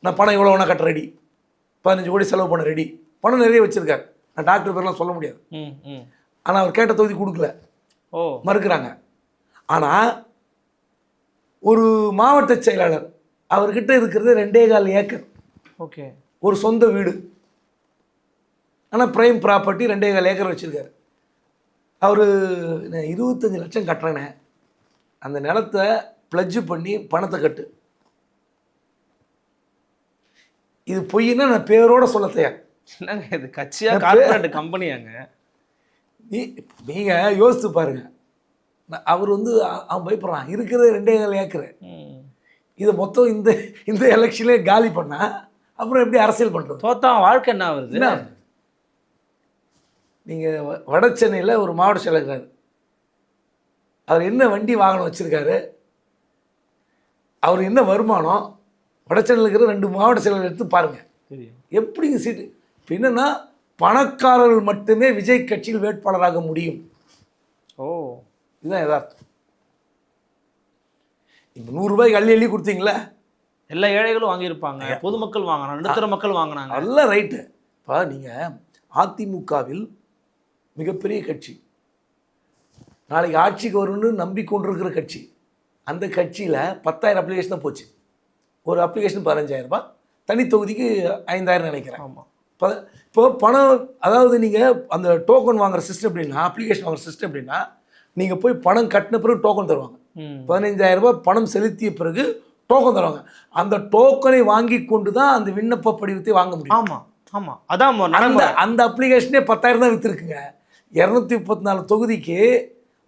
நான் பணம் எவ்வளோ வேணால் கட்ட ரெடி, 15 கோடி செலவு பண்ண ரெடி. பணம் நிறைய வச்சுருக்காரு. நான் டாக்டர் பேர்லாம் சொல்ல முடியாது. ஆனால் அவர் கேட்ட தொகுதி கொடுக்கல, மறுக்கிறாங்க. ஆனால் ஒரு மாவட்ட செயலாளர் அவர்கிட்ட இருக்கிறது 2.25 ஏக்கர். ஓகே. ஒரு சொந்த வீடு. ஆனால் ப்ரைம் ப்ராப்பர்ட்டி 2.25 ஏக்கர் வச்சுருக்காரு. அவர் 25 லட்சம் கட்டுறேனே, அந்த நிலத்தை பிளட்ஜு பண்ணி பணத்தை கட்டு. இது பொய்னா நான் பேரோடு சொல்ல தயார். என்னங்க இது கட்சியா கார்ப்பரேட் கம்பெனியாங்க? நீங்கள் யோசித்து பாருங்க. அவர் வந்து அவன் பயப்படுறான், இருக்கிறது 2.5 ஏக்கர். இதை மொத்தம் இந்த இந்த எலெக்ஷன்லேயே காலி பண்ணால் அப்புறம் எப்படி அரசியல் பண்ணுறது? தோத்தா வாழ்க்கை என்ன வருது? என்ன நீங்கள் வட சென்னையில் ஒரு மாவட்ட செயலர், அவர் என்ன வண்டி வாகனம் வச்சுருக்காரு, அவர் என்ன வருமானம், வட சென்னையில் இருக்கிற 2 மாவட்ட செயலர் எடுத்து பாருங்கள். எப்படிங்க சீட்டு? இப்போ என்னென்னா பணக்காரர்கள் மட்டுமே விஜய் கட்சியில் வேட்பாளராக முடியும். இதுதான் யதார்த்தம். இப்போ 100 ரூபாய்க்கு அள்ளி அள்ளி கொடுத்தீங்களா? எல்லா ஏழைகளும் வாங்கியிருப்பாங்க, பொதுமக்கள் வாங்கினாங்க, நடுத்தர மக்கள் வாங்கினாங்க. எல்லாம் ரைட்டு. இப்போ நீங்கள் அதிமுகவில் மிகப்பெரிய கட்சி, நாளைக்கு ஆட்சிக்கு வரும்னு நம்பிக்கொண்டிருக்கிற கட்சி, அந்த கட்சியில் 10,000 அப்ளிகேஷன் தான் போச்சு. ஒரு அப்ளிகேஷன் 15,000 ரூபாய், தனி தொகுதிக்கு 5,000 நினைக்கிறேன். ஆமாம். இப்போ பணம், அதாவது நீங்கள் அந்த டோக்கன் வாங்குற சிஸ்டம் எப்படின்னா, அப்ளிகேஷன் வாங்குற சிஸ்டம் எப்படின்னா, நீங்கள் போய் பணம் கட்டின பிறகு டோக்கன் தருவாங்க. 15,000 ரூபாய் பணம் செலுத்திய பிறகு டோக்கன் தருவாங்க. அந்த டோக்கனை வாங்கி கொண்டு தான் அந்த விண்ணப்ப படிவத்தை வாங்க முடியும். ஆமாம் ஆமாம், அதான் அந்த அப்ளிகேஷனே 10,000 தான் விற்றுருக்குங்க. 234 தொகுதிக்கு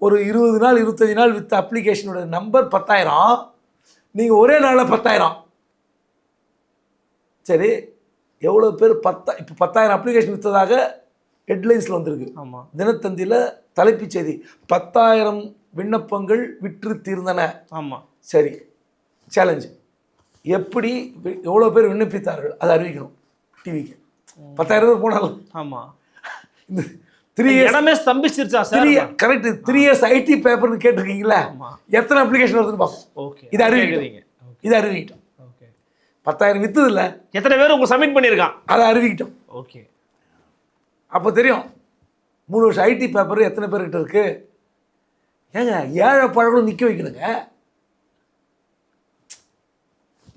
ஒரு 20 நாள் 25 நாள் விற்ற அப்ளிகேஷனோட நம்பர் 10,000. நீங்கள் ஒரே நாளில் 10,000. சரி, எவ்வளோ பேர் இப்போ 10,000 அப்ளிகேஷன் விற்றதாக ஹெட்லைன்ஸில் வந்திருக்கு. ஆமாம். தினத்தந்தியில் தலைப்புச் செய்தி, 10,000 விண்ணப்பங்கள் விற்று தீர்ந்தன. ஆமாம். சரி, சேலஞ்சு, எப்படி எவ்வளோ பேர் விண்ணப்பித்தார்கள் அதை அறிவிக்கணும் டிவிக்கு. 10,000 பேர் போனாலும். ஆமாம். இந்த 3 years இடமே ஸ்தம்பிச்சிருச்சா சார்? கரெக்ட். 3 years ஐடி பேப்பர்னு கேட்டிருக்கீங்களா? எத்தனை அப்ளிகேஷன் வருதுன்னு பார்ப்போம். ஓகே, இது அறிவிக்கிறீங்க. இது அறிவிக்கிட்டோம். ஓகே, 10,000 விற்றது இல்லை, எத்தனை பேர் உங்க சப்மிட் பண்ணியிருக்கான் அதை அறிவிக்கிட்டோம். ஓகே, அப்போ தெரியும் 3 வருஷம் ஐடி பேப்பர் எத்தனை பேர்கிட்ட இருக்கு. ஏங்க ஏழை பழங்களும் நிற்க வைக்கணுங்க.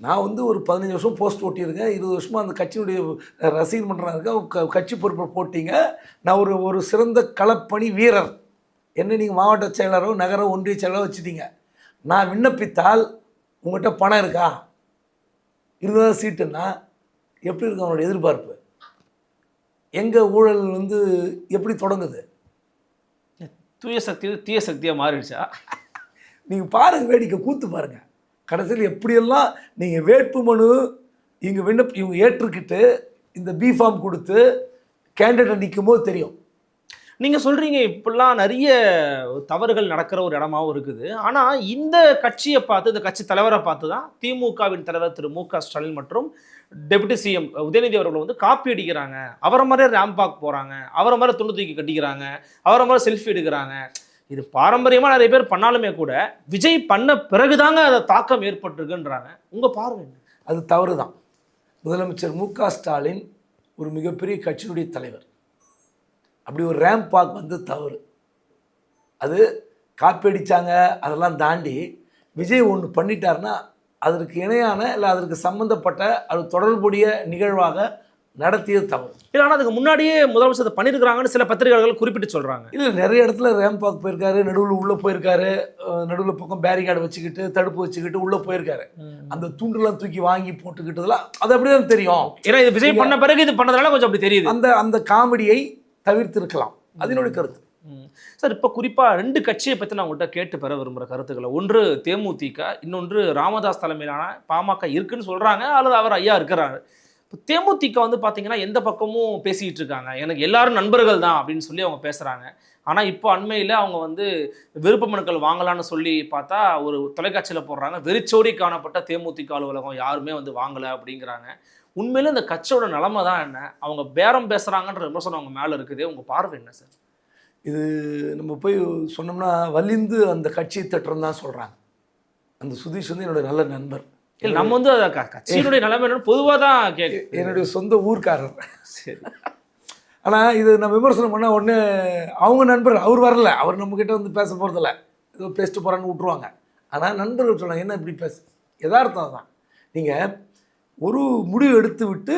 நான் வந்து ஒரு 15 வருஷம் போஸ்ட் ஓட்டியிருக்கேன், 20 வருஷமாக அந்த கட்சியினுடைய ரசிகர் மன்றம் இருக்கேன், கட்சி பொறுப்பை போட்டிங்க. நான் ஒரு சிறந்த களப்பணி வீரர். என்ன நீங்கள் மாவட்ட செயலரோ நகர ஒன்றிய செயலரோ வச்சுட்டீங்க. நான் விண்ணப்பித்தால் உங்கள்கிட்ட பணம் இருக்கா, 20 சீட்டுன்னா எப்படி இருக்கு அவனோட எதிர்பார்ப்பு? எங்கள் ஊழல் வந்து எப்படி தொடங்குது? தூய சக்தி தீய சக்தியாக மாறிடுச்சா? நீங்கள் பாருங்கள், வேடிக்கை கூத்து பாருங்கள். கடைசியில் எப்படியெல்லாம் நீங்கள் வேட்பு மனு இவங்க ஏற்றுக்கிட்டு இந்த பிஃபார்ம் கொடுத்து கேண்டிடேட் நிற்கும் போது தெரியும். நீங்கள் சொல்கிறீங்க இப்படிலாம் நிறைய தவறுகள் நடக்கிற ஒரு இடமாவும் இருக்குது. ஆனால் இந்த கட்சியை பார்த்து, இந்த கட்சி தலைவரை பார்த்து தான் திமுகவின் தலைவர் திரு மு க ஸ்டாலின் மற்றும் டெபுட்டி சிஎம் உதயநிதி அவர்கள் வந்து காப்பி அடிக்கிறாங்க. அவரை மாதிரியே ரேம்பாக் போகிறாங்க, அவரை மாதிரி துண்டு தூக்கி கட்டிக்கிறாங்க, அவரை மாதிரி செல்ஃபி எடுக்கிறாங்க. இது பாரம்பரியமாக நிறைய பேர் பண்ணாலுமே கூட விஜய் பண்ண பிறகுதாங்க அதை தாக்கம் ஏற்பட்டிருக்குன்றாங்க. உங்கள் பார்வை? அது தவறு தான். முதலமைச்சர் மு க ஸ்டாலின் ஒரு மிகப்பெரிய கட்சியினுடைய தலைவர். அப்படி ஒரு ரேம்பாக் வந்து தவறு. அது காப்பி அடித்தாங்க, அதெல்லாம் தாண்டி விஜய் ஒன்று பண்ணிட்டாருன்னா அதற்கு இணையான இல்லை அதற்கு சம்மந்தப்பட்ட அது தொடர்புடைய நிகழ்வாக நடத்தியது தவறு. இல்லை, ஆனால் அதுக்கு முன்னாடியே முதலமைச்சர் அதை பண்ணியிருக்கிறாங்கன்னு சில பத்திரிகைகள் குறிப்பிட்டு சொல்கிறாங்க. இல்லை, நிறைய இடத்துல ரேம்பாக் போயிருக்காரு, நடுவில் உள்ளே போயிருக்காரு, நடுவில் பக்கம் பேரிகார்டு வச்சுக்கிட்டு தடுப்பு வச்சுக்கிட்டு உள்ளே போயிருக்காரு. அந்த தூண்டெல்லாம் தூக்கி வாங்கி போட்டுக்கிட்டதெல்லாம் அது அப்படியே தான் தெரியும். ஏன்னா இது விஜய் பண்ண பிறகு இது பண்ணதுனால கொஞ்சம் அப்படி தெரியுது. அந்த காமெடியை தவிர்த்திருக்கலாம், அதனுடைய கருத்து. சார், இப்போ குறிப்பாக 2 கட்சியை பற்றி நான் உங்கள்கிட்ட கேட்டு பெற விரும்புகிற கருத்துக்களை. ஒன்று தேமுதிக, இன்னொன்று ராமதாஸ் தலைமையிலான பாமக இருக்குன்னு சொல்கிறாங்க, அல்லது அவர் ஐயா இருக்கிறாரு. இப்போ தேமுதிக வந்து பார்த்தீங்கன்னா எந்த பக்கமும் பேசிக்கிட்டு இருக்காங்க, எனக்கு எல்லாரும் நண்பர்கள் தான் அப்படின்னு சொல்லி அவங்க பேசுகிறாங்க. ஆனால் இப்போ அண்மையில் அவங்க வந்து விருப்ப மனுக்கள் வாங்கலான்னு சொல்லி பார்த்தா ஒரு தொலைக்காட்சியில் போடுறாங்க, வெறிச்சோடி காணப்பட்ட தேமுதிக அலுவலகம் யாருமே வந்து வாங்கலை அப்படிங்கிறாங்க. உண்மையிலே இந்த கட்சியோட நிலைமை தான் என்ன? அவங்க பேரம் பேசுகிறாங்கன்ற விமர்சனம் அவங்க மேலே இருக்குது. உங்கள் பார்வை என்ன சார்? இது நம்ம போய் சொன்னோம்னா வலிந்து அந்த கட்சியை தட்டுறோம் தான் சொல்கிறாங்க. அந்த சுதீஷ் வந்து என்னுடைய நல்ல நண்பர். இல்லை, நம்ம வந்து கட்சியினுடைய நிலைமை என்னன்னு பொதுவாக தான் என்னுடைய சொந்த ஊர்க்காரர். சரி, ஆனால் இது நம்ம விமர்சனம் பண்ணால் உடனே அவங்க நண்பர் அவர் வரல, அவர் நம்மக்கிட்ட வந்து பேச போகிறதில்ல, ஏதோ பேசிட்டு போகிறான்னு விட்ருவாங்க. ஆனால் நண்பர்கள் சொன்னாங்க, என்ன இப்படி பேச? யதார்த்தம் தான். நீங்கள் ஒரு முடிவு எடுத்து விட்டு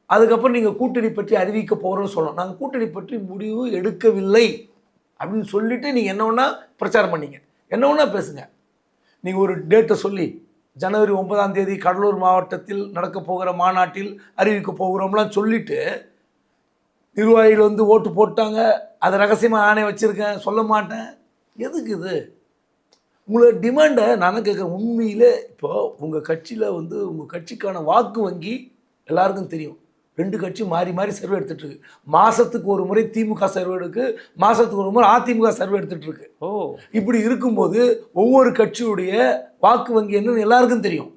அதுக்கப்புறம் நீங்கள் கூட்டணி பற்றி அறிவிக்க போகிறோன்னு சொல்லணும். நாங்கள் கூட்டணி பற்றி முடிவு எடுக்கவில்லை அப்படின்னு சொல்லிவிட்டு நீங்கள் என்ன ஒன்றா பிரச்சாரம் பண்ணிங்க, என்ன ஒன்றா பேசுங்க. நீங்கள் ஒரு டேட்டை சொல்லி ஜனவரி 9ஆம் தேதி கடலூர் மாவட்டத்தில் நடக்க போகிற மாநாட்டில் அறிவிக்க போகிறோம்லாம் சொல்லிவிட்டு நிர்வாகிகள் வந்து ஓட்டு போட்டாங்க, அதை ரகசியமாக நானே வச்சுருக்கேன், சொல்ல மாட்டேன். எதுக்கு இது? உங்களோட டிமாண்டை நான் கேட்குறேன். உண்மையிலே இப்போ உங்கள் கட்சியில் வந்து உங்கள் கட்சிக்கான வாக்கு வங்கி எல்லாருக்கும் தெரியும். 2 கட்சி மாறி மாறி சர்வே எடுத்துகிட்டு இருக்கு. மாதத்துக்கு ஒரு முறை திமுக சர்வே எடுக்கு, மாதத்துக்கு ஒரு முறை அதிமுக சர்வே எடுத்துகிட்டு இருக்கு. இப்படி இருக்கும்போது ஒவ்வொரு கட்சியுடைய வாக்கு வங்கி என்னன்னு எல்லாருக்கும் தெரியும்.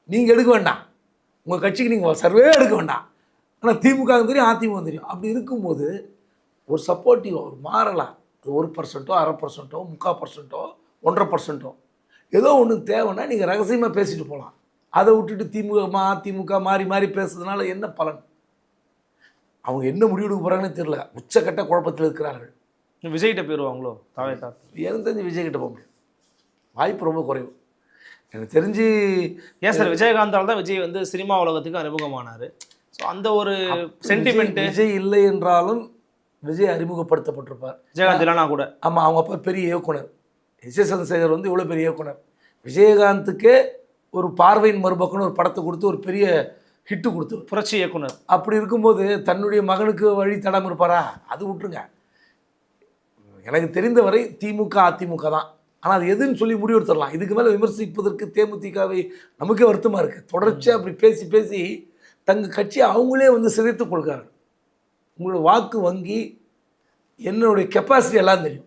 நீங்கள் எடுக்க வேண்டாம், உங்கள் கட்சிக்கு நீங்கள் சர்வே எடுக்க வேண்டாம். ஆனால் திமுக தெரியும், அதிமுக தெரியும். அப்படி இருக்கும்போது ஒரு சப்போர்ட்டிவ் ஒரு மாறலாம். அது 1%, 1/2%, 3/4%, 1.5%, ஏதோ ஒன்று தேவைன்னா நீங்கள் ரகசியமாக பேசிட்டு போகலாம். அதை விட்டுட்டு அதிமுக மாறி மாறி பேசுறதுனால என்ன பலன்? அவங்க என்ன முடிவெடுக்க போகிறாங்கன்னு தெரியல. உச்சக்கட்ட குழப்பத்தில் இருக்கிறார்கள். விஜய்கிட்ட போயிடுவாங்களோ? எனக்கு தெரிஞ்சு விஜய்கிட்ட போக முடியாது, வாய்ப்பு ரொம்ப குறைவு. எனக்கு தெரிஞ்சு ஏன் சார் விஜயகாந்தால் தான் விஜய் வந்து சினிமா உலகத்துக்கு அறிமுகமானார். ஸோ அந்த ஒரு சென்டிமெண்ட். விஜய் இல்லை என்றாலும் விஜய் அறிமுகப்படுத்தப்பட்டிருப்பார். விஜயகாந்த் இல்லைனா கூட. ஆமாம், அவங்க அப்பா பெரிய இயக்குனர். எஸ்.எஸ். சந்திரசேகர் வந்து இவ்வளோ பெரிய இயக்குனர். விஜயகாந்துக்கே ஒரு பார்வையின் மறுபக்கம்னு ஒரு படத்தை கொடுத்து ஒரு பெரிய ஹிட்டு கொடுத்து புரட்சி இயக்குனர். அப்படி இருக்கும்போது தன்னுடைய மகனுக்கு வழி தடாமல் இருப்பாரா? அது விட்டுருங்க. எனக்கு தெரிந்தவரை திமுக அதிமுக தான். ஆனால் அது எதுன்னு சொல்லி முடிவெடுத்துடலாம். இதுக்கு மேலே விமர்சிப்பதற்கு தேமுதிகவை நமக்கே வருத்தமாக இருக்குது. தொடர்ச்சியாக அப்படி பேசி பேசி தங்கள் கட்சியை அவங்களே வந்து சிதைத்துக் கொள்கிறார்கள். உங்களோட வாக்கு வங்கி என்னுடைய கெப்பாசிட்டி எல்லாம் தெரியும்.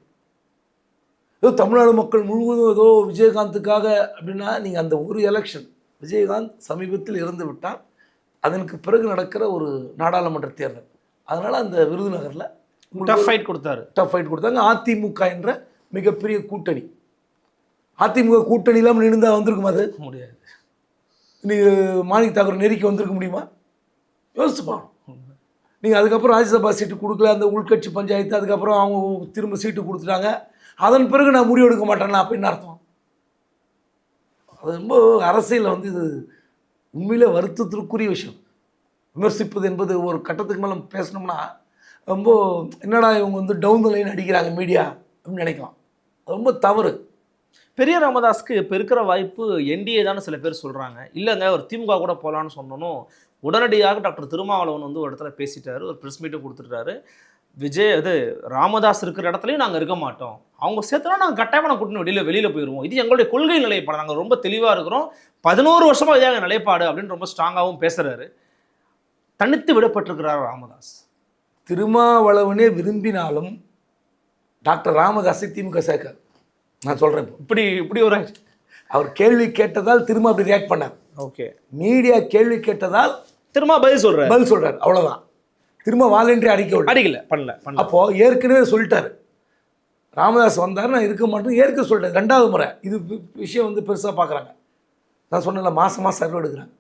ஏதோ தமிழ்நாடு மக்கள் முழுவதும் ஏதோ விஜயகாந்துக்காக அப்படின்னா, நீங்கள் அந்த ஒரு எலெக்ஷன் விஜயகாந்த் சமீபத்தில் இறந்து விட்டால் அதற்கு பிறகு நடக்கிற ஒரு நாடாளுமன்ற தேர்தல், அதனால் அந்த விருதுநகரில் டஃப் ஃபைட் கொடுத்தாங்க. அதிமுக என்ற மிகப்பெரிய கூட்டணி. அதிமுக கூட்டணி இல்லாமல் நின்றுந்தா வந்திருக்குமா? அது முடியாது. நீங்கள் மாணிக் தாக்கூர் நெருக்கி வந்திருக்க முடியுமா? யோசிச்சு பாருங்க. நீங்கள் அதுக்கப்புறம் ராஜ்யசபா சீட்டு கொடுக்கல, அந்த உள்கட்சி பஞ்சாயத்து, அதுக்கப்புறம் அவங்க திரும்ப சீட்டு கொடுத்துட்டாங்க. அதன் பிறகு நான் முடிவு எடுக்க மாட்டேன்னா அப்போ என்ன அர்த்தம்? அது ரொம்ப அரசியலில் வந்து இது உண்மையிலே வருத்தத்திற்குரிய விஷயம். விமர்சிப்பது என்பது ஒரு கட்டத்துக்கு மேலே பேசணும்னா ரொம்ப என்னடா இவங்க வந்து டவுன் த லைன் அடிக்கிறாங்க மீடியா அப்படின்னு நினைக்கலாம். அது ரொம்ப தவறு. பெரிய ராமதாஸ்க்கு இப்போ இருக்கிற வாய்ப்பு என்டிஏ தானே சில பேர் சொல்கிறாங்க. இல்லைங்க ஒரு திமுக கூட போகலான்னு சொன்னோம். உடனடியாக டாக்டர் திருமாவளவன் வந்து ஒரு இடத்துல பேசிட்டாரு, ஒரு ப்ரெஸ் மீட்டும் கொடுத்துட்டாரு. ராமதாஸ் இருக்கிற இடத்துலையும் நாங்கள் இருக்க மாட்டோம், அவங்க சேர்த்துனா நாங்கள் கட்டாயமான கூட்டணி வெளியில் போயிடுவோம், இது எங்களுடைய கொள்கை நிலைப்பாடு, நாங்கள் ரொம்ப தெளிவாக இருக்கிறோம், 11 வருஷமாக இதாக நிலைப்பாடு அப்படின்னு ரொம்ப ஸ்ட்ராங்காகவும் பேசுகிறாரு. தனித்து விடப்பட்டிருக்கிறார் ராமதாஸ். திருமாவளவனே விரும்பினாலும் டாக்டர் ராமதாஸை திமுக சேர்க்காது. நான் சொல்கிறேன், இப்படி ஒரு அவர் கேள்வி கேட்டதால் திரும்ப அப்படி ரியாக்ட் பண்ணார். ஓகே, மீடியா கேள்வி கேட்டதால் திரும்ப பதில் சொல்கிறார், அவ்வளோதான். திரும்ப வாலண்டரி அடிக்கல பண்ணல. அப்போ ஏற்கனவே சொல்லிட்டாரு, ராமதாஸ் வந்தார் நான் இருக்க மாட்டேன் ஏற்க சொல்லிட்டாரு. 2வது முறை இது விஷயம் வந்து பெருசாக பார்க்குறாங்க. நான் சொன்னல மாதமாக சர்வே எடுக்கிறாங்க.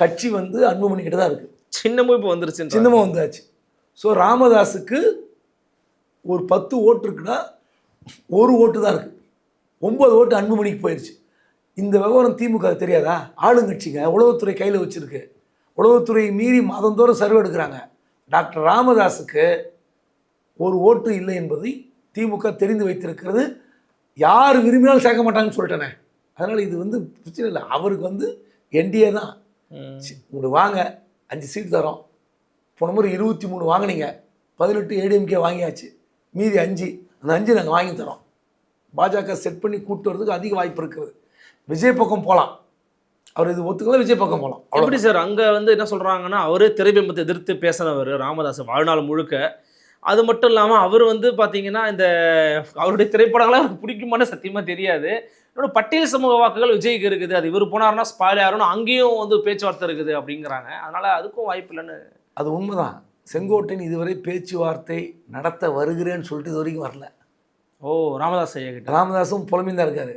கட்சி வந்து அன்புமணி கிட்ட தான் இருக்குது. சின்னமும் இப்போ வந்துருச்சு, சின்னமும் வந்தாச்சு. ஸோ ராமதாஸுக்கு ஒரு 10 ஓட்டு இருக்குன்னா 1 ஓட்டு தான் இருக்குது. 9 ஓட்டு அன்புமணிக்கு போயிடுச்சு. இந்த விவகாரம் திமுக தெரியாதா? ஆளுங்கட்சிங்க உளவுத்துறை கையில் வச்சுருக்கு. உளவுத்துறை மீறி மாதந்தோறும் சர்வே எடுக்கிறாங்க. டாக்டர் ராமதாஸுக்கு 1 ஓட்டு இல்லை என்பதை திமுக தெரிந்து வைத்திருக்கிறது. யார் விரும்பினாலும் சேர்க்க மாட்டாங்கன்னு சொல்லிட்டேனே. அதனால் இது வந்து பிரச்சனை இல்லை. அவருக்கு வந்து என்டிஏ தான். உங்களுக்கு வாங்க 5 சீட் தரோம். போன முறை 23 வாங்கினீங்க, 18 ஏடிஎம்கே வாங்கியாச்சு, மீதி 5, அந்த 5 நாங்கள் வாங்கி தரோம். பாஜக செட் பண்ணி கூப்பிட்டு வரதுக்கு அதிக வாய்ப்பு இருக்கிறது. விஜய் பக்கம் போகலாம், அவர் இது ஒத்துக்கலாம், விஜய் பக்கம் போகலாம். எப்படி சார் அங்கே வந்து என்ன சொல்கிறாங்கன்னா, அவரே திரைபிம்பத்தை எதிர்த்து பேசினவர் ராமதாஸ் வாழ்நாள் முழுக்க. அது மட்டும் இல்லாமல் அவர் வந்து பார்த்தீங்கன்னா இந்த அவருடைய திரைப்படங்களாக அவருக்கு பிடிக்குமான்னு சத்தியமாக தெரியாது. இன்னொன்று பட்டியல் சமூக வாக்குகள் விஜய்க்கு இருக்குது, அது இவர் போனார்னா ஸ்பாயில் ஆகணும், அங்கேயும் வந்து பேச்சுவார்த்தை இருக்குது அப்படிங்கிறாங்க. அதனால் அதுக்கும் வாய்ப்பு இல்லைன்னு. அது உண்மைதான். செங்கோட்டையன் இதுவரை பேச்சுவார்த்தை நடத்த வருகிறேன்னு சொல்லிட்டு இது வரைக்கும் வரல. ராமதாஸ் ஐயா கிட்ட ராமதாஸும் புலமையும் தான் இருக்காரு.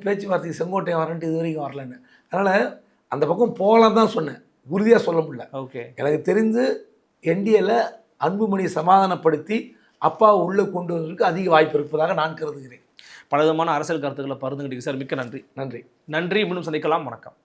பேச்சுவார்த்தைக்கு செங்கோட்டையன் வரேன்ட்டு இது வரைக்கும் வரலன்னு. அதனால் அந்த பக்கம் போகலாம் தான் சொன்னேன், உறுதியாக சொல்ல முடியல. ஓகே, எனக்கு தெரிந்து என்டிஏல அன்புமணியை சமாதானப்படுத்தி அப்பாவை உள்ளே கொண்டு வருவதற்கு அதிக வாய்ப்பு இருப்பதாக நான் கருதுகிறேன். பலவிதமான அரசியல் கருத்துக்களை பகிர்ந்துக்கிட்டீங்க சார், மிக்க நன்றி. நன்றி. மீண்டும் சந்திக்கலாம். வணக்கம்.